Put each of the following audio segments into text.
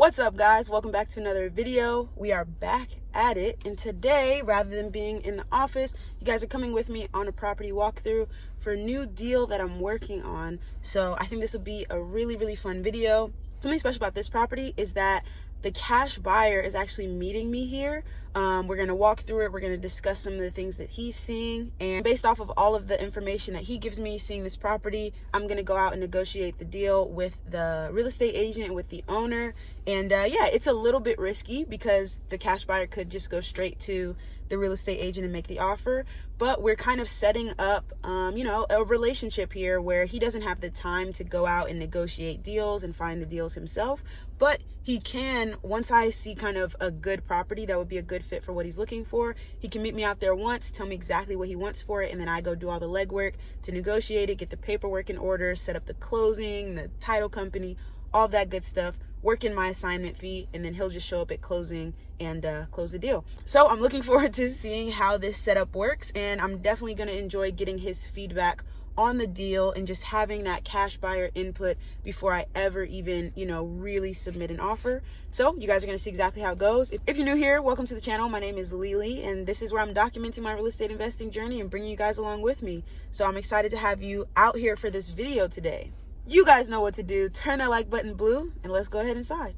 What's up, guys? Welcome back to another video. We are back at it, and today, rather than being in the office, you guys are coming with me on a property walkthrough for a new deal that I'm working on. So I think this will be a really fun video. Something special about this property is that the cash buyer is actually meeting me here. We're going to walk through it. We're going to discuss some of the things that he's seeing. And based off of all of the information that he gives me seeing this property, I'm going to go out and negotiate the deal with the real estate agent and with the owner. And yeah, it's a little bit risky because the cash buyer could just go straight to the real estate agent and make the offer. But we're kind of setting up, a relationship here where he doesn't have the time to go out and negotiate deals and find the deals himself. But he can, once I see kind of a good property that would be a good fit for what he's looking for, he can meet me out there once, tell me exactly what he wants for it, and then I go do all the legwork to negotiate it, get the paperwork in order, set up the closing, the title company, all that good stuff, work in my assignment fee, and then he'll just show up at closing and close the deal. So I'm looking forward to seeing how this setup works, and I'm definitely going to enjoy getting his feedback on the deal and just having that cash buyer input before I ever even, really submit an offer. So you guys are going to see exactly how it goes. If you're new here, welcome to the channel. My name is Lili, and this is where I'm documenting my real estate investing journey and bringing you guys along with me. So I'm excited to have you out here for this video today. You guys know what to do. Turn that like button blue, and let's go ahead inside.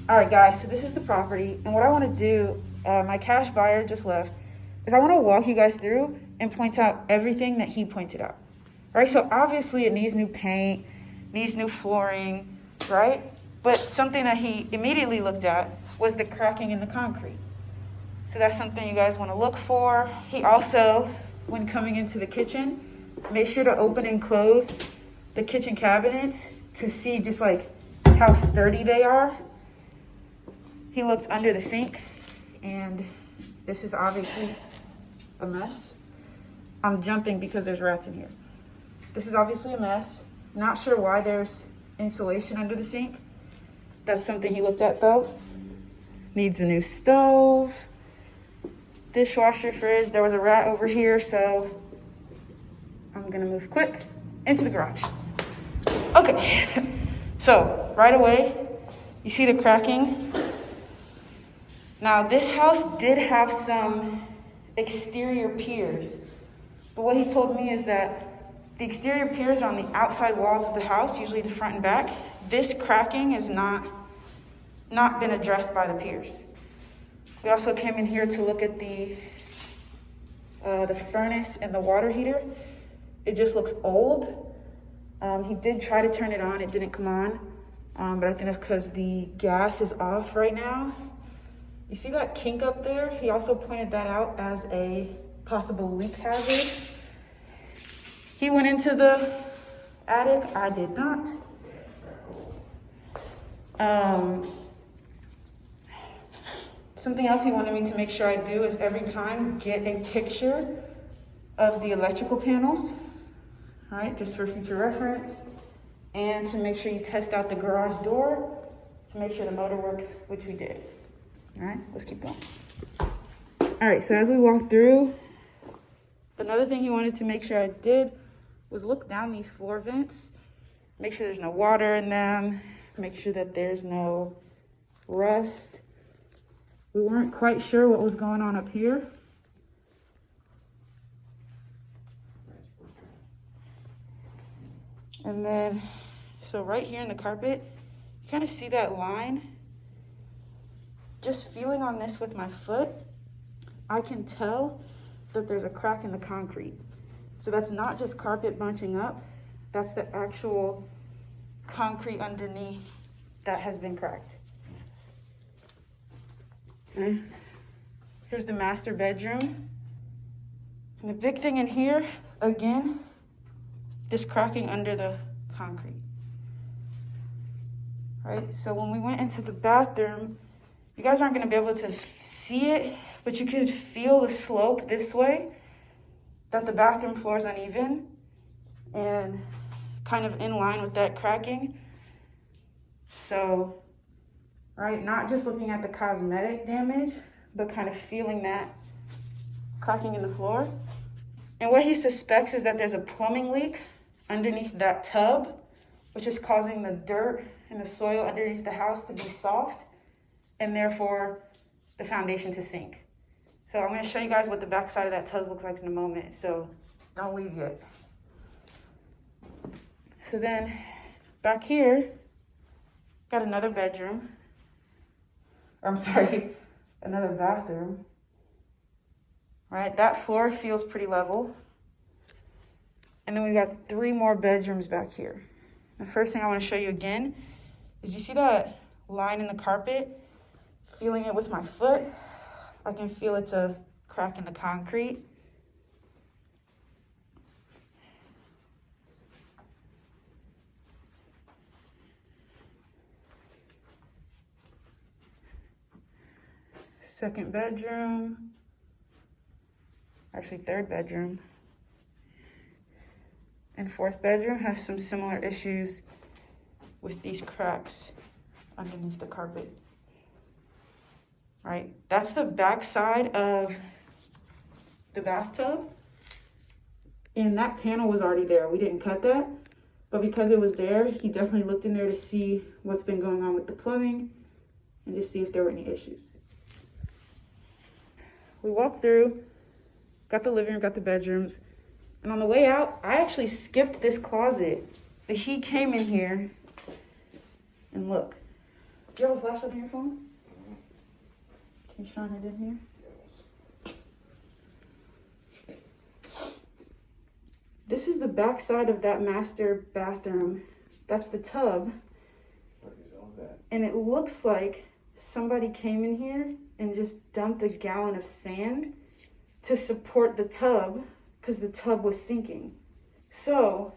All right, guys, so this is the property, and what I want to do, my cash buyer just left, is I want to walk you guys through and point out everything that he pointed out. Right, so obviously it needs new paint, needs new flooring, right? But something that he immediately looked at was the cracking in the concrete. So that's something you guys want to look for. He also, when coming into the kitchen, made sure to open and close the kitchen cabinets to see just like how sturdy they are. He looked under the sink, and this is obviously a mess. I'm jumping because there's rats in here. This is obviously a mess. Not sure why there's insulation under the sink. That's something he looked at though. Needs a new stove, dishwasher, fridge. There was a rat over here, so I'm gonna move quick into the garage. Okay, so right away, you see the cracking. Now this house did have some exterior piers, but what he told me is that the exterior piers are on the outside walls of the house, usually the front and back. This cracking has not been addressed by the piers. We also came in here to look at the furnace and the water heater. It just looks old. He did try to turn it on, it didn't come on, but I think that's because the gas is off right now. You see that kink up there? He also pointed that out as a possible leak hazard. He went into the attic. I did not. Something else he wanted me to make sure I do is every time get a picture of the electrical panels, all right, just for future reference, and to make sure you test out the garage door to make sure the motor works, which we did. All right, let's keep going. All right, so as we walk through, another thing he wanted to make sure I did was look down these floor vents, make sure there's no water in them, make sure that there's no rust. We weren't quite sure what was going on up here. And then, so right here in the carpet, you kind of see that line. Just feeling on this with my foot, I can tell that there's a crack in the concrete. So that's not just carpet bunching up, that's the actual concrete underneath that has been cracked. Okay. Here's the master bedroom. And the big thing in here, again, this cracking under the concrete. Right, so when we went into the bathroom, you guys aren't gonna be able to see it, but you can feel the slope this way, that the bathroom floor is uneven and kind of in line with that cracking. So, right, not just looking at the cosmetic damage, but kind of feeling that cracking in the floor. And what he suspects is that there's a plumbing leak underneath that tub, which is causing the dirt and the soil underneath the house to be soft, and therefore the foundation to sink. So I'm gonna show you guys what the back side of that tub looks like in a moment, so don't leave yet. So then back here, got another bedroom, or I'm sorry, another bathroom. Right, that floor feels pretty level. And then we've got 3 more bedrooms back here. The first thing I want to show you again is, you see that line in the carpet? Feeling it with my foot, I can feel it's a crack in the concrete. Second bedroom, actually third bedroom. And fourth bedroom has some similar issues with these cracks underneath the carpet. Right, that's the back side of the bathtub. And that panel was already there. We didn't cut that, but because it was there, he definitely looked in there to see what's been going on with the plumbing and just see if there were any issues. We walked through, got the living room, got the bedrooms. And on the way out, I actually skipped this closet. But he came in here and look. Do you have a flashlight on your phone? Can you shine it in here? This is the back side of that master bathroom. That's the tub. And it looks like somebody came in here and just dumped a gallon of sand to support the tub, because the tub was sinking. So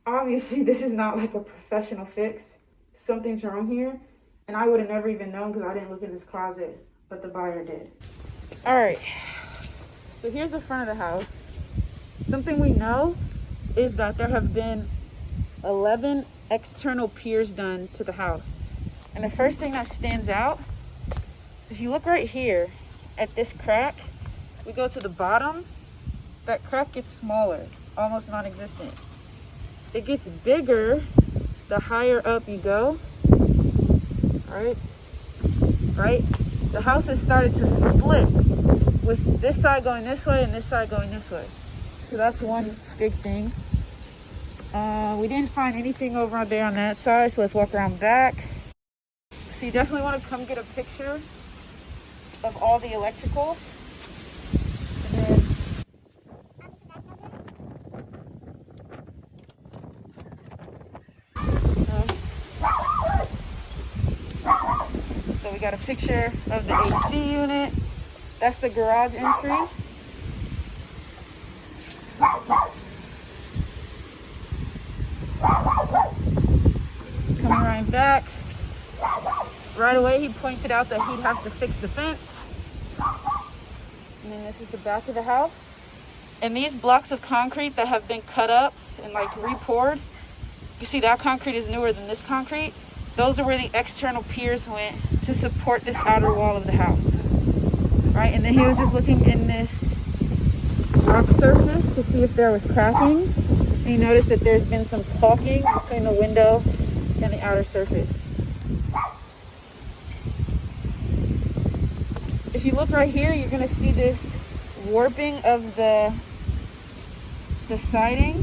obviously this is not like a professional fix. Something's wrong here, and I would have never even known because I didn't look in this closet, but the buyer did. All right, so here's the front of the house. Something we know is that there have been 11 external piers done to the house. And the first thing that stands out is, if you look right here at this crack, we go to the bottom, that crack gets smaller, almost non-existent. It gets bigger the higher up you go, right? The house has started to split, with this side going this way and this side going this way. So that's one big thing. We didn't find anything over there on that side, so let's walk around back. So you definitely want to come get a picture of all the electricals. And then so we got a picture of the AC unit. That's the garage entry. Coming right back. Right away, he pointed out that he'd have to fix the fence. And then this is the back of the house. And these blocks of concrete that have been cut up and like re-poured, you see that concrete is newer than this concrete. Those are where the external piers went to support this outer wall of the house. Right, and then he was just looking in this rock surface to see if there was cracking. And he noticed that there's been some caulking between the window and the outer surface. If you look right here, you're gonna see this warping of the siding.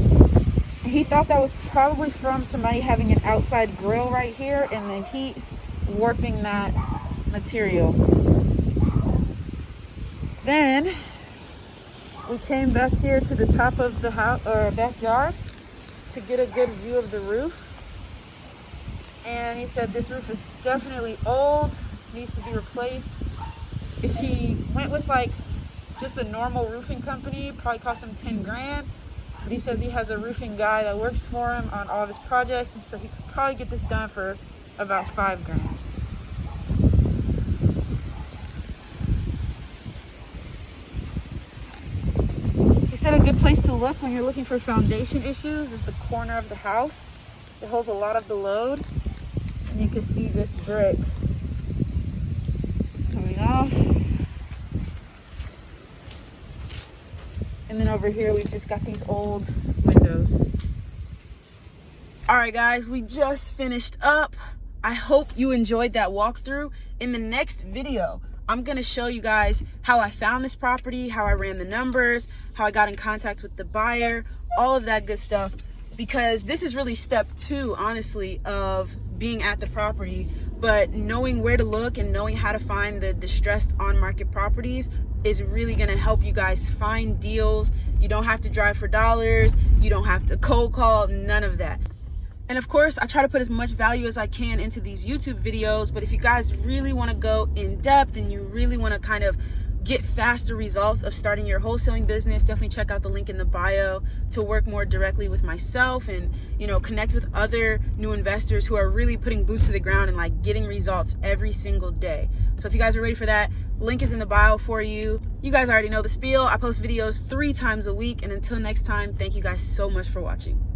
He thought that was probably from somebody having an outside grill right here and the heat warping that material. Then we came back here to the top of the house or backyard to get a good view of the roof. And he said this roof is definitely old, needs to be replaced. If he went with like just a normal roofing company, it probably cost him 10 grand. But he says he has a roofing guy that works for him on all of his projects, and so he could probably get this done for about 5 grand. He said a good place to look when you're looking for foundation issues is the corner of the house. It holds a lot of the load, and you can see this brick coming off. And then over here, we've just got these old windows. All right, guys, we just finished up. I hope you enjoyed that walkthrough. In the next video, I'm gonna show you guys how I found this property, how I ran the numbers, how I got in contact with the buyer, all of that good stuff, because this is really step 2, honestly, of being at the property. But knowing where to look and knowing how to find the distressed on-market properties is really gonna help you guys find deals. You don't have to drive for dollars, you don't have to cold call, none of that. And of course, I try to put as much value as I can into these YouTube videos, but if you guys really wanna go in depth and you really wanna kind of get faster results of starting your wholesaling business, definitely check out the link in the bio to work more directly with myself and, you know, connect with other new investors who are really putting boots to the ground and like getting results every single day. So if you guys are ready for that, link is in the bio for you. You guys already know the spiel. I post videos 3 times a week, and until next time, thank you guys so much for watching.